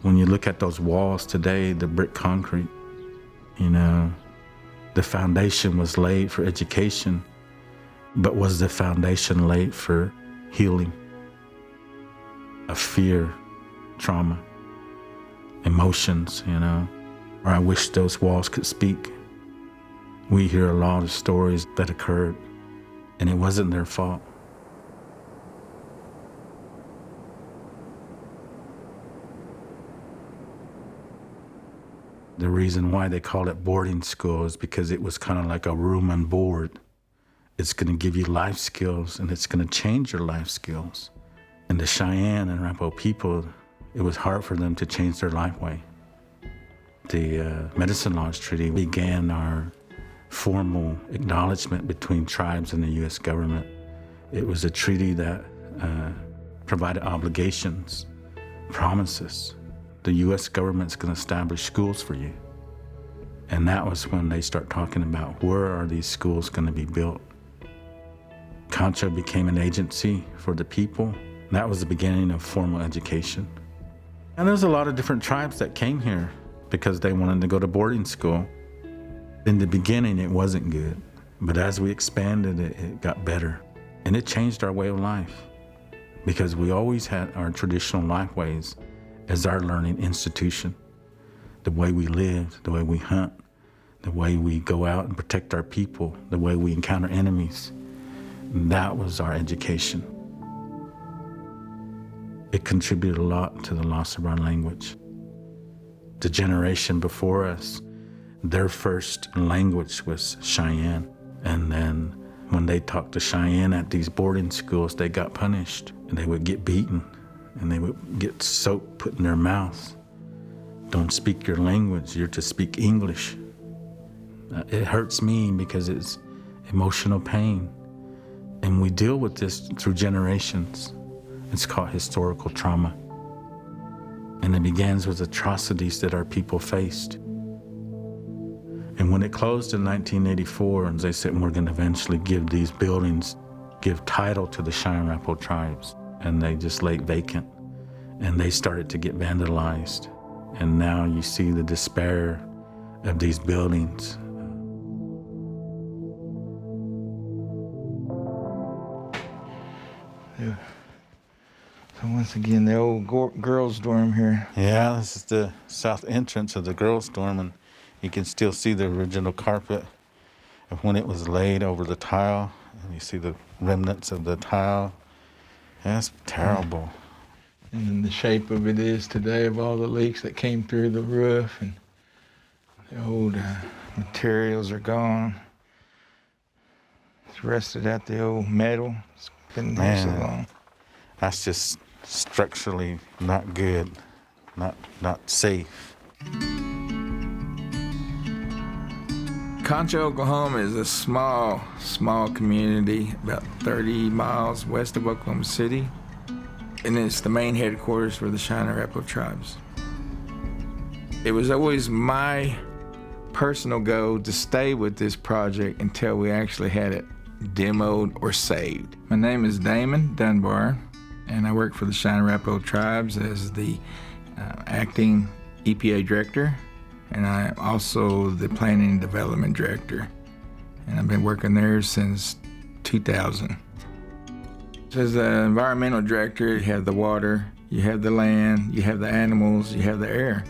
When you look at those walls today, the brick concrete, you know, the foundation was laid for education, but was the foundation laid for healing of fear, trauma, emotions, you know? Or I wish those walls could speak. We hear a lot of stories that occurred, and it wasn't their fault. The reason why they call it boarding school is because it was kind of like a room and board. It's going to give you life skills, and it's going to change your life skills. And the Cheyenne and Arapaho people, it was hard for them to change their life way. The Medicine Lodge Treaty began our formal acknowledgement between tribes and the U.S. government. It was a treaty that provided obligations, promises. The U.S. government's going to establish schools for you. And that was when they start talking about where are these schools going to be built. Concho became an agency for the people. That was the beginning of formal education. And there's a lot of different tribes that came here because they wanted to go to boarding school. In the beginning, it wasn't good. But as we expanded, it got better. And it changed our way of life because we always had our traditional life ways as our learning institution. The way we live, the way we hunt, the way we go out and protect our people, the way we encounter enemies. That was our education. It contributed a lot to the loss of our language. The generation before us, their first language was Cheyenne. And then when they talked to Cheyenne at these boarding schools, they got punished and they would get beaten and they would get soap put in their mouths. Don't speak your language, you're to speak English. It hurts me because it's emotional pain. And we deal with this through generations. It's called historical trauma. And it begins with atrocities that our people faced. And when it closed in 1984, and they said, we're going to eventually give these buildings, give title to the Cheyenne and Arapaho Tribes, and they just laid vacant. And they started to get vandalized. And now you see the despair of these buildings. Yeah. So once again, the old girls' dorm here. Yeah, this is the south entrance of the girls' dorm, and you can still see the original carpet of when it was laid over the tile, and you see the remnants of the tile. That's terrible. And then the shape of it is today of all the leaks that came through the roof, and the old materials are gone. It's rusted out the old metal. It's been there so long. That's just structurally not good, not safe. Concho, Oklahoma is a small community about 30 miles west of Oklahoma City, and it's the main headquarters for the Cheyenne and Arapaho Tribes. It was always my personal goal to stay with this project until we actually had it demoed or saved. My name is Damon Dunbar, and I work for the Cheyenne and Arapaho Tribes as the acting EPA director, and I'm also the planning and development director. And I've been working there since 2000. So as the environmental director, you have the water, you have the land, you have the animals, you have the air.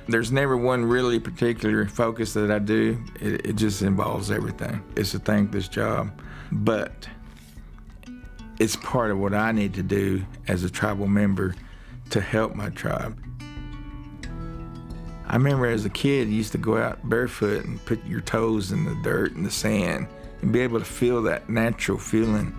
There's never one really particular focus that I do. It just involves everything. It's a thankless job, but it's part of what I need to do as a tribal member to help my tribe. I remember as a kid, you used to go out barefoot and put your toes in the dirt and the sand and be able to feel that natural feeling.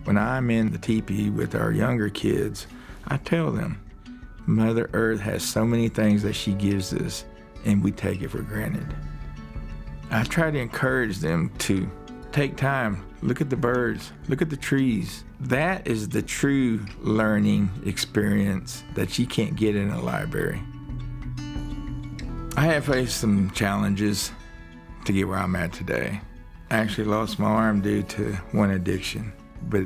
When I'm in the teepee with our younger kids, I tell them, Mother Earth has so many things that she gives us, and we take it for granted. I try to encourage them to take time, look at the birds, look at the trees. That is the true learning experience that you can't get in a library. I have faced some challenges to get where I'm at today. I actually lost my arm due to one addiction, but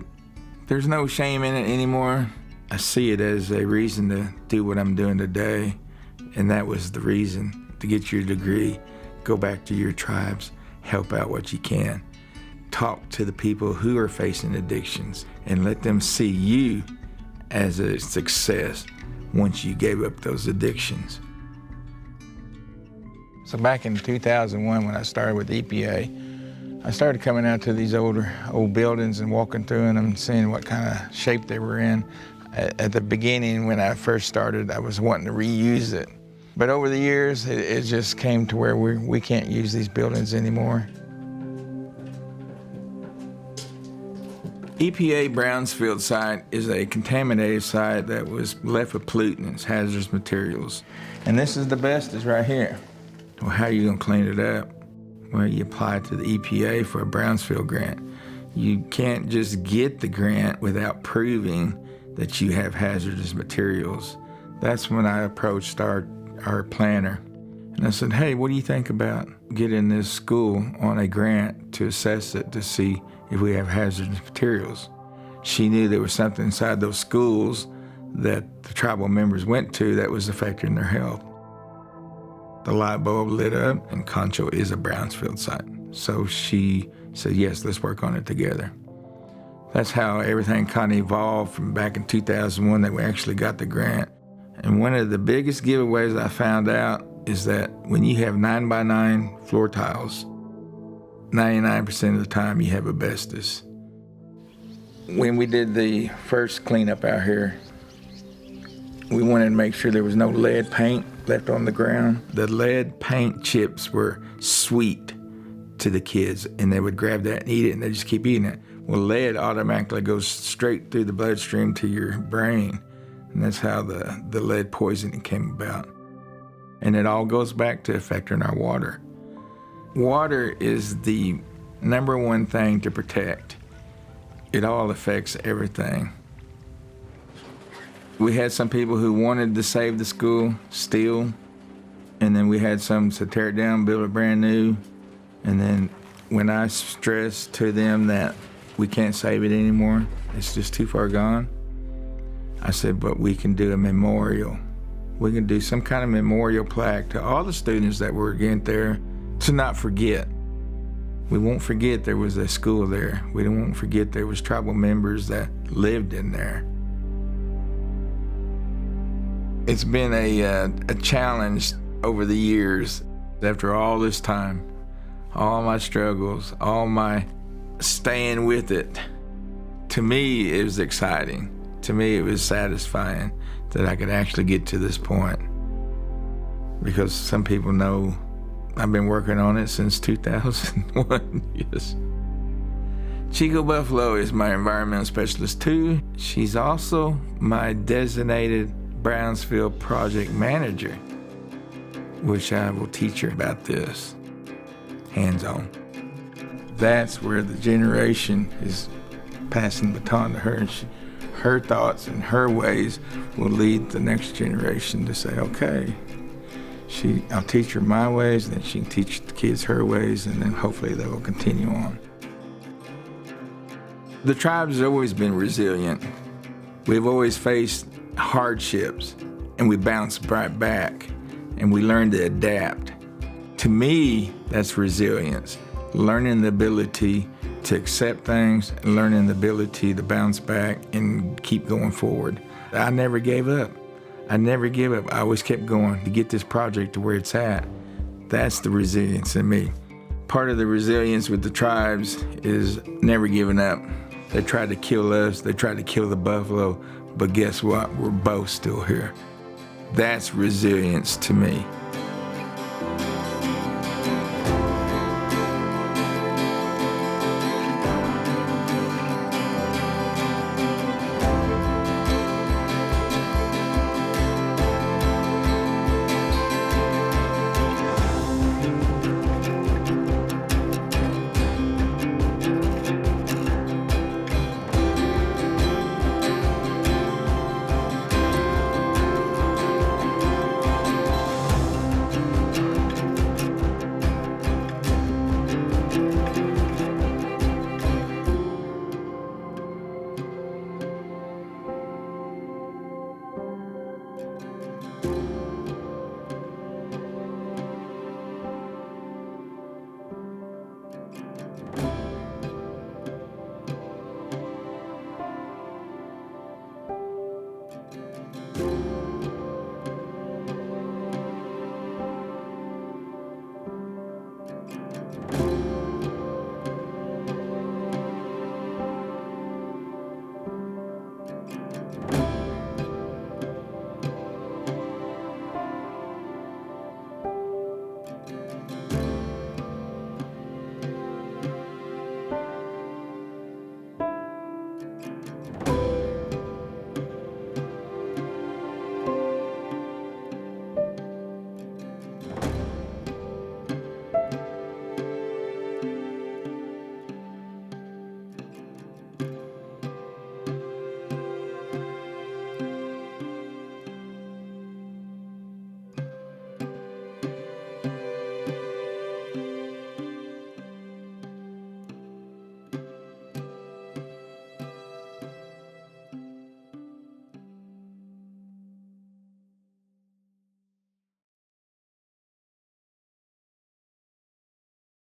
there's no shame in it anymore. I see it as a reason to do what I'm doing today, and that was the reason, to get your degree, go back to your tribes, help out what you can. Talk to the people who are facing addictions and let them see you as a success once you gave up those addictions. So back in 2001, when I started with EPA, I started coming out to these old buildings and walking through them and seeing what kind of shape they were in. At the beginning, when I first started, I was wanting to reuse it. But over the years, it just came to where we can't use these buildings anymore. EPA Brownsfield site is a contaminated site that was left with pollutants, hazardous materials. And this is the best is right here. Well, how are you gonna clean it up? Well, you apply to the EPA for a Brownsfield grant. You can't just get the grant without proving that you have hazardous materials. That's when I approached our planner. And I said, hey, what do you think about getting this school on a grant to assess it to see if we have hazardous materials? She knew there was something inside those schools that the tribal members went to that was affecting their health. The light bulb lit up, and Concho is a Brownsfield site. So she said, yes, let's work on it together. That's how everything kind of evolved from back in 2001 that we actually got the grant. And one of the biggest giveaways I found out is that when you have 9x9 floor tiles, 99% of the time you have asbestos. When we did the first cleanup out here, we wanted to make sure there was no lead paint left on the ground. The lead paint chips were sweet to the kids, and they would grab that and eat it, and they just keep eating it. Well, lead automatically goes straight through the bloodstream to your brain, and that's how the lead poisoning came about. And it all goes back to affecting our water. Water is the number one thing to protect. It all affects everything. We had some people who wanted to save the school still, and then we had some to tear it down, build it brand new. And then when I stressed to them that we can't save it anymore, it's just too far gone, I said, but we can do a memorial. We can do some kind of memorial plaque to all the students that were again there to not forget. We won't forget there was a school there. We won't forget there was tribal members that lived in there. It's been a challenge over the years. After all this time, all my struggles, all my staying with it, to me it was exciting. To me it was satisfying that I could actually get to this point. Because some people know I've been working on it since 2001, yes. Chico Buffalo is my environmental specialist too. She's also my designated Brownsfield project manager, which I will teach her about this, hands-on. That's where the generation is passing the baton to her, and her thoughts and her ways will lead the next generation to say, okay, I'll teach her my ways, and then she can teach the kids her ways, and then hopefully they will continue on. The tribes have always been resilient. We've always faced hardships, and we bounce right back, and we learn to adapt. To me, that's resilience. Learning the ability to accept things, and learning the ability to bounce back and keep going forward. I never gave up. I never gave up. I always kept going to get this project to where it's at. That's the resilience in me. Part of the resilience with the tribes is never giving up. They tried to kill us, they tried to kill the buffalo, but guess what? We're both still here. That's resilience to me.